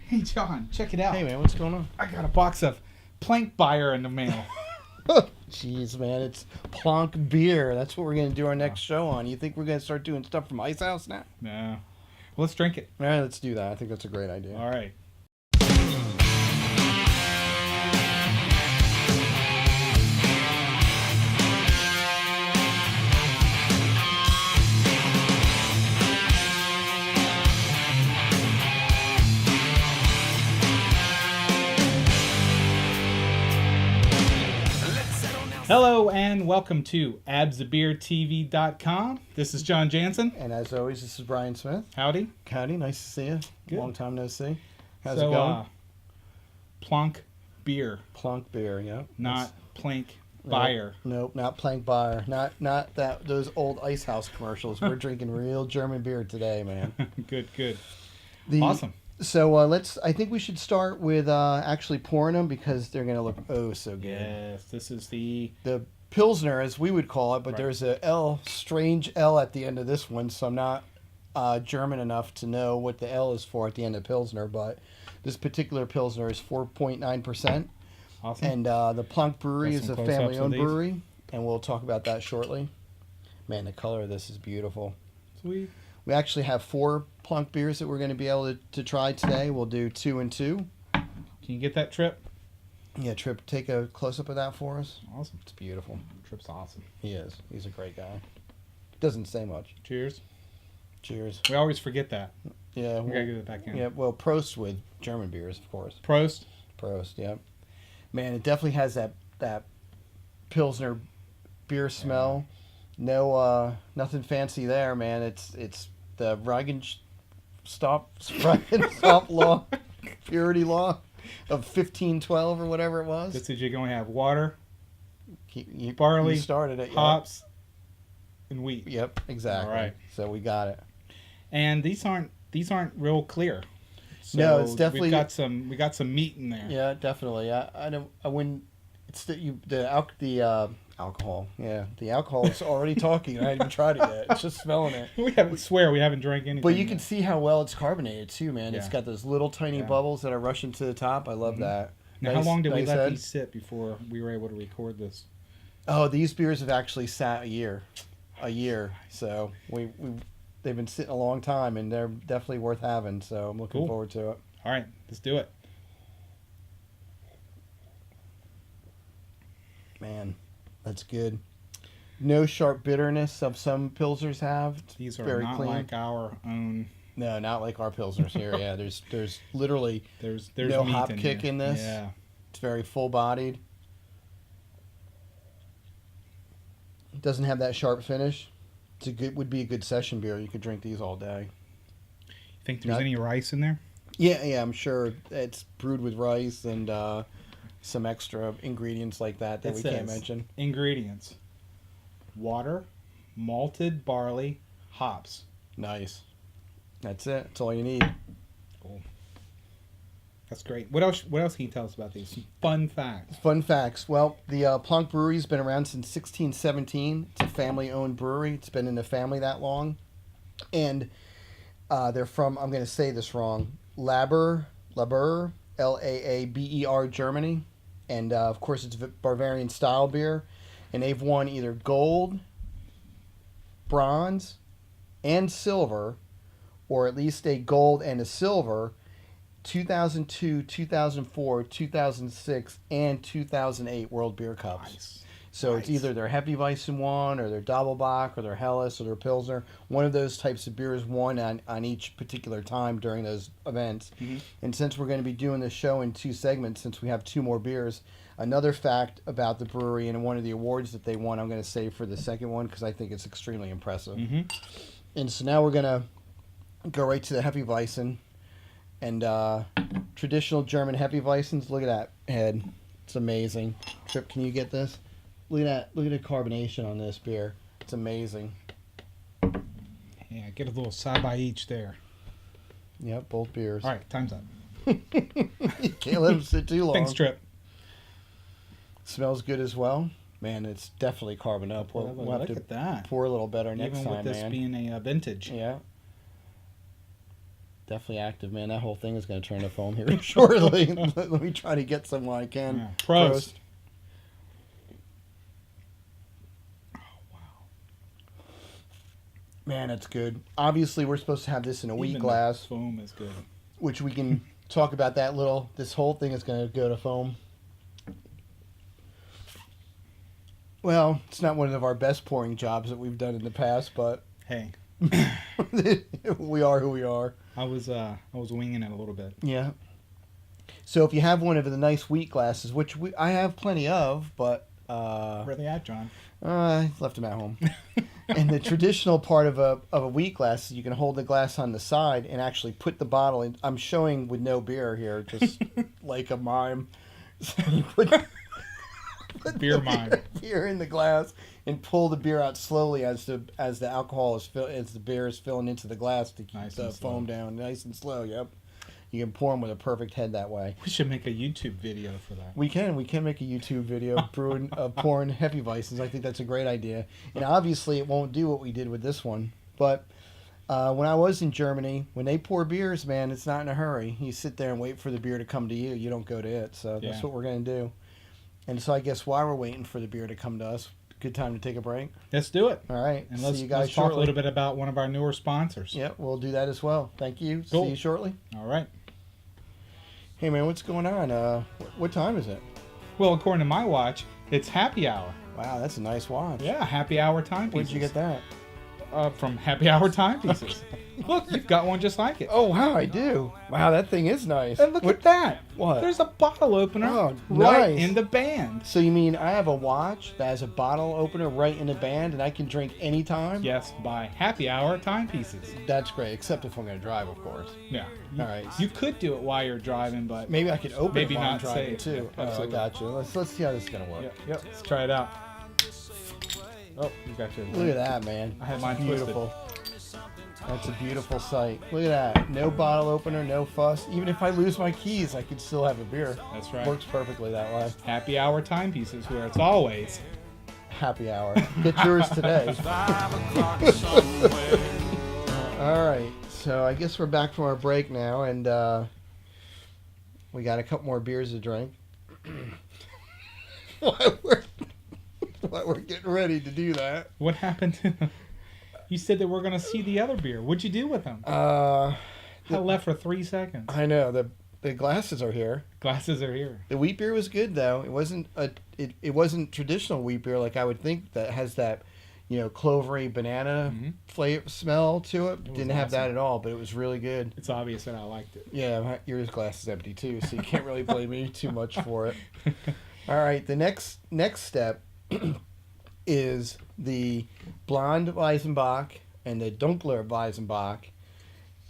Hey, John, check it out. Hey, man, what's going on? I got a box of Plank-Bier in the mail. Jeez, man, it's Plank-Bier. That's what we're going to do our next show on. You think we're going to start doing stuff from Ice House now? No. Well, let's drink it. All right, let's do that. I think that's a great idea. All right. Hello and welcome to AbsOfBeerTV.com. This is John Jansen. And as always, this is Brian Smith. Howdy. Howdy, nice to see you. Good. Long time no see. How's So, it going? Plank-Bier, Plank-Bier, yeah. not Plank-Bier. Nope, not Plank-Bier. Not those old Ice House commercials. We're drinking real German beer today, man. Good. Awesome. So I think we should start with actually pouring them because they're going to look oh so good. Yes, this is the Pilsner, as we would call it, but Right. there's a strange L at the end of this one, so I'm not German enough to know what the L is for at the end of Pilsner, but this particular Pilsner is 4.9%. awesome. And the Plank Brewery Got is some a close-ups of family-owned these. brewery, and we'll talk about that shortly. Man, the color of this is beautiful. Sweet. We actually have 4 Plank beers that we're going to be able to try today. We'll do 2 and 2. Can you get that Trip? Yeah, Trip, take a close-up of that for us. Awesome. It's beautiful. Trip's awesome. He is. He's a great guy. Doesn't say much. Cheers. Cheers. We always forget that. Yeah. We gotta get it back in. Yeah, well, Prost with German beers, of course. Prost. Prost, yeah. Man, it definitely has that Pilsner beer smell. No, nothing fancy there, man. It's the Stop law, purity law of 1512 or whatever it was. This is you're going to have water, You barley, you started it, hops, and wheat. Yep, exactly. All right. So we got it. And these aren't real clear. So No, it's definitely- we got some meat in there. Yeah, definitely. I wouldn't. It's alcohol. Yeah, the alcohol is already talking. I haven't even tried it yet. It's just smelling it. We haven't drank anything. But you can yet. see how well it's carbonated too, man. It's Yeah. got those little tiny Yeah. bubbles that are rushing to the top. I love that. Now, Nice- how long did we nice let head. these sit before we were able to record this? Oh, these beers have actually sat a year. So they've been sitting a long time, and they're definitely worth having. So I'm looking Cool. forward to it. All right, let's do it. Man, that's good. No sharp bitterness of some pilsners have. It's These are very not clean. like our own. No, not like our pilsners here. Yeah, there's literally There's no meat hop in kick here. in this. Yeah. It's very full bodied. It doesn't have that sharp finish. Would be a good session beer. You could drink these all day. Think there's Not- any rice in there? Yeah, I'm sure it's brewed with rice and some extra ingredients like that It we can't says mention. Ingredients: water, malted barley, hops. Nice. That's it. That's all you need. Cool. That's great. What else can you tell us about these? Some fun facts. Fun facts. Well, the Plank Brewery's been around since 1617. It's a family-owned brewery. It's been in the family that long. And they're from, I'm going to say this wrong, Laber, Laaber, Germany. And, of course, it's Bavarian-style beer. And they've won either gold, bronze, and silver, or at least a gold and a silver, 2002, 2004, 2006, and 2008 World Beer Cups. Nice. So Nice. it's either their Hefeweizen one, or their Doppelbock, or their Helles, or their Pilsner. One of those types of beers won on each particular time during those events. Mm-hmm. And since we're going to be doing this show in 2 segments, since we have 2 more beers, another fact about the brewery and one of the awards that they won, I'm going to save for the second one because I think it's extremely impressive. Mm-hmm. And so now we're going to go right to the Hefeweizen. And traditional German Hefeweizens, look at that head. It's amazing. Trip, can you get this? Look at that. Look at the carbonation on this beer. It's amazing. Yeah, get a little side by each there. Yep, both beers. All right, time's up. You can't let them sit too long. Thanks, Trip. Smells good as well. Man, it's definitely carbon up. We'll have Look to at that. pour a little better next Even time, with this man. being a vintage. Yeah. definitely active, man. That whole thing is going to turn to foam here shortly. Let me try to get some while I can. Yeah. Prost. Oh, wow. Man, it's good. Obviously, we're supposed to have this in a wheat glass. Foam is good. Which we can talk about that little. This whole thing is going to go to foam. Well, it's not one of our best pouring jobs that we've done in the past, but hey, we are who we are. I was winging it a little bit. Yeah. So if you have one of the nice wheat glasses, which I have plenty of, but where are they at, John? I left them at home. And the traditional part of a wheat glass is you can hold the glass on the side and actually put the bottle in. I'm showing with no beer here, just like a mime. So you put beer mime. Beer in the glass and pull the beer out slowly as the alcohol is as the beer is filling into the glass to keep Nice the and foam slow. down, nice and slow. Yep, you can pour them with a perfect head that way. We should make a YouTube video for that. We can make a YouTube video of pouring Hefeweizens. I think that's a great idea. And obviously, it won't do what we did with this one. But when I was in Germany, when they pour beers, man, it's not in a hurry. You sit there and wait for the beer to come to you. You don't go to it. So that's what we're gonna do. And so I guess while we're waiting for the beer to come to us, good time to take a break. Let's do it. All right. And See you guys let's talk shortly. a little bit about one of our newer sponsors. Yeah, we'll do that as well. Thank you. Cool. See you shortly. All right. Hey, man, what's going on? What time is it? Well, according to my watch, it's happy hour. Wow, that's a nice watch. Yeah, happy hour timepieces. Where'd you get that? From Happy Hour Timepieces. Look, you've got one just like it. Oh, wow, I do. Wow, that thing is nice. And look at that. What? There's a bottle opener Oh, right nice. in the band. So you mean I have a watch that has a bottle opener right in the band and I can drink anytime? Yes, by Happy Hour Timepieces. That's great, except if I'm going to drive, of course. Yeah. All right. You could do it while you're driving, but Maybe I could open maybe it while I'm not driving, safe. too. Yeah, absolutely. I got you. Let's see how this is going to work. Yep. Let's try it out. Oh, you got your. Look at that, man. I had mine Beautiful. That's a beautiful sight. Look at that. No bottle opener, no fuss. Even if I lose my keys, I could still have a beer. That's right. Works perfectly that way. Happy Hour Timepieces, where it's always Happy hour. Get yours today. All right. So I guess we're back from our break now, and we got a couple more beers to drink. While we're getting ready to do that. What happened to them? You said that we're going to see the other beer. What'd you do with them? I left for 3 seconds. I know the glasses are here. Glasses are here. The wheat beer was good though. It wasn't it wasn't traditional wheat beer like I would think that has that, clovery banana flavor smell to it. Didn't have that at all, but it was really good. It's obvious that I liked it. Yeah, your glass is empty too, so you can't really blame me too much for it. All right, the next step is the Blonde Weizenbach and the Dunkler Weizenbach,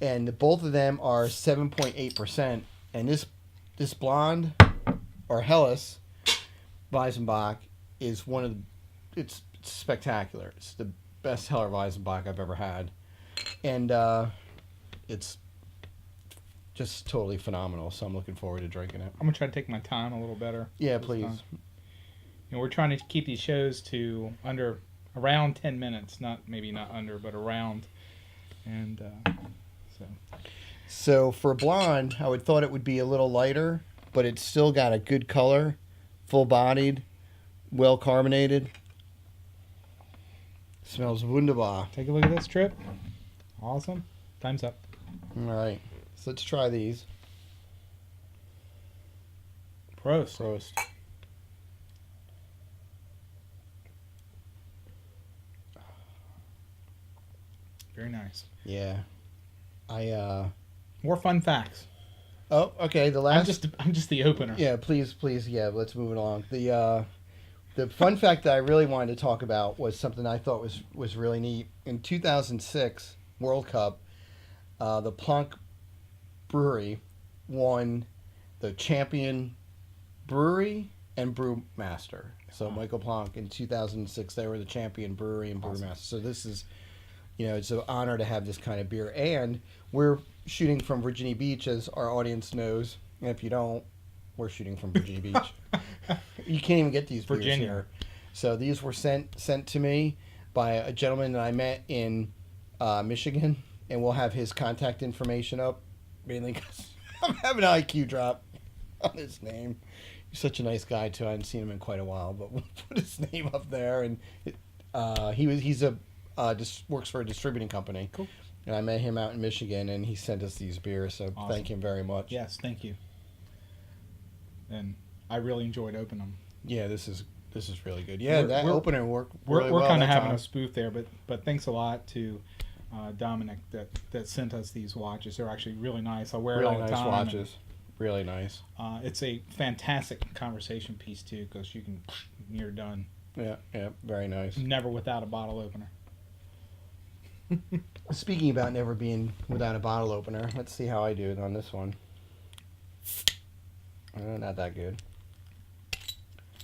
and both of them are 7.8%. And this blonde or Helles Weizenbach is it's spectacular. It's the best Heller Weizenbach I've ever had, and it's just totally phenomenal. So I'm looking forward to drinking it. I'm going to try to take my time a little better. Yeah, please. We're trying to keep these shows to around 10 minutes, not under, but around. And so for blonde, I would thought it would be a little lighter, but it's still got a good color, full-bodied, well carbonated. Smells wunderbar. Take a look at this, Trip. Awesome. Time's up. All right, so let's try these. Prost. Prost. Very nice. Yeah. More fun facts. Oh, okay. The last. I'm just the opener. Yeah, please. Yeah, let's move it along. The fun fact that I really wanted to talk about was something I thought was really neat. In 2006 World Cup, the Plank Brewery won the champion brewery and brewmaster. So Michael Plank in 2006, they were the champion brewery and brewmaster. So this is, it's an honor to have this kind of beer. And we're shooting from Virginia Beach, as our audience knows. And if you don't, we're shooting from Virginia Beach. You can't even get these beers here. So these were sent to me by a gentleman that I met in Michigan, and we'll have his contact information up mainly because I'm having an IQ drop on his name. He's such a nice guy too. I hadn't seen him in quite a while, but we'll put his name up there. And he's works for a distributing company. Cool. And I met him out in Michigan, and he sent us these beers. So Awesome. Thank him very much. Yes, thank you. And I really enjoyed opening them. Yeah, this is really good. Yeah, that opener worked really well. We're kind of having time. a spoof there, but thanks a lot to Dominic that sent us these watches. They're actually really nice. I wear really it all the nice time. watches. Really nice. It's a fantastic conversation piece too, because you're done. Yeah, very nice. Never without a bottle opener. Speaking about never being without a bottle opener, let's see how I do it on this one. Not that good.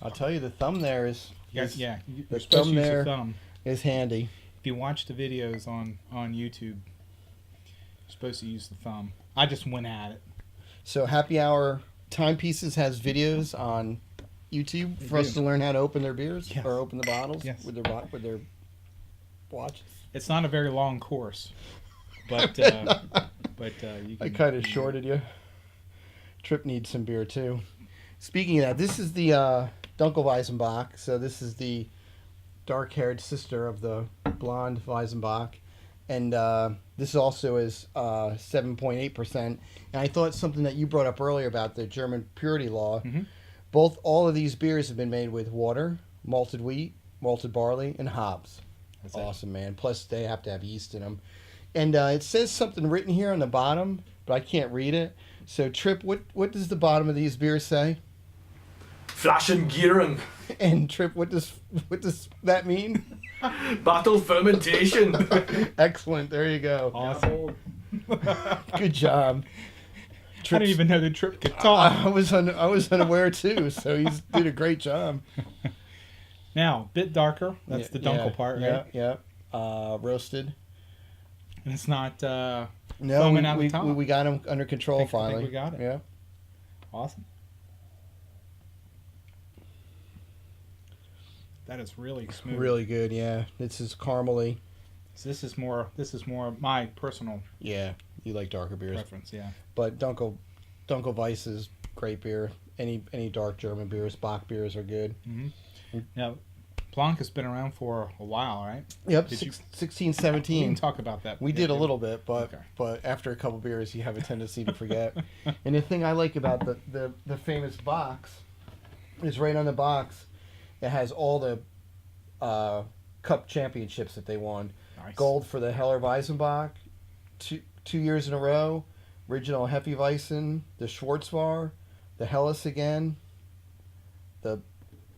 I'll tell you, the thumb there is You're the supposed thumb to use there the thumb. is handy. If you watch the videos on YouTube, you're supposed to use the thumb. I just went at it. So Happy Hour Timepieces has videos on YouTube for us to learn how to open their beers or open the bottles with their watches. It's not a very long course, but you can. I kind of shorted you. Trip needs some beer too. Speaking of that, this is the Dunkelweizenbach. So this is the dark-haired sister of the blonde Weizenbach. And this also is 7.8%. And I thought something that you brought up earlier about the German purity law. Mm-hmm. All of these beers have been made with water, malted wheat, malted barley, and hops. That's awesome, man. Plus, they have to have yeast in them. And it says something written here on the bottom, but I can't read it. So, Trip, what does the bottom of these beers say? Flaschengierung. And Trip, what does that mean? Bottle fermentation. Excellent. There you go. Awesome. Good job. I didn't even know the Trip could talk. I was unaware too, so he did a great job. Now, bit darker. That's the Dunkel part, right? Yeah. Roasted. And it's not No, foaming out the top. we got him under control finally. I think we got it. Yeah. Awesome. That is really smooth. Really good, yeah. This is caramely. So this is more my personal Yeah, you like darker beers. preference, yeah. But Dunkel Weiss is great beer. Any dark German beers, Bock beers are good. Mm-hmm. Now, Plank has been around for a while, right? Yep, Did 16, We 17. can talk about that. We did a little bit, but after a couple beers, you have a tendency to forget. And the thing I like about the famous box is right on the box, it has all the cup championships that they won. Nice. Gold for the Heller Weizenbach, two years in a row. Original Hefeweizen, the Schwarzbar, the Helles again, the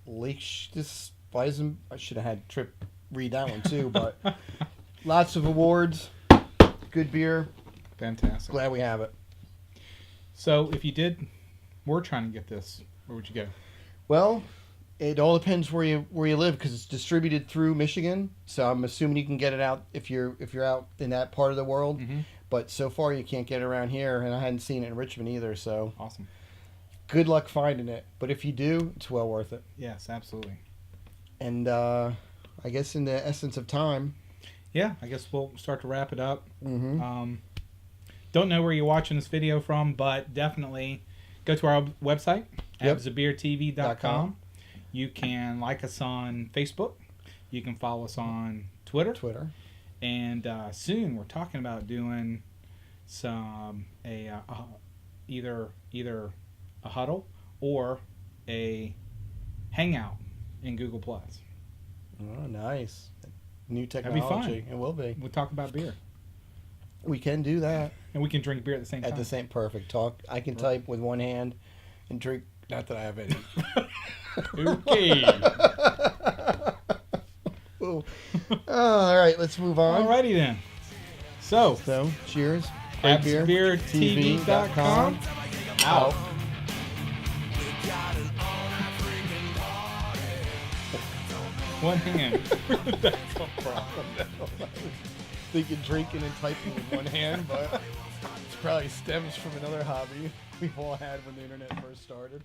Leichtes Weizen. I should have had Trip read that one too, but lots of awards. Good beer. Fantastic. Glad we have it. So, if you were trying to get this, where would you go? Well, it all depends where you live because it's distributed through Michigan. So I'm assuming you can get it out if you're out in that part of the world. Mm-hmm. But so far you can't get it around here, and I hadn't seen it in Richmond either. So Awesome. Good luck finding it. But if you do, it's well worth it. Yes, absolutely. And I guess in the essence of time. Yeah, I guess we'll start to wrap it up. Mm-hmm. Don't know where you're watching this video from, but definitely go to our website, AbsOfBeerTV.com. You can like us on Facebook. You can follow us on Twitter. And soon we're talking about doing some either a huddle or a hangout in Google Plus. Oh, nice. New That'd be technology. fun. It will be. We'll talk about beer. We can do that. And we can drink beer at the same time. Perfect. Talk. I can type with one hand and drink. Not that I have any. Okay. All right, let's move on. Alrighty then. So cheers. AbsOfBeerTV.com. Out. One hand. That's a problem. Thinking drinking and typing with one hand, but it probably stems from another hobby we've all had when the internet first started.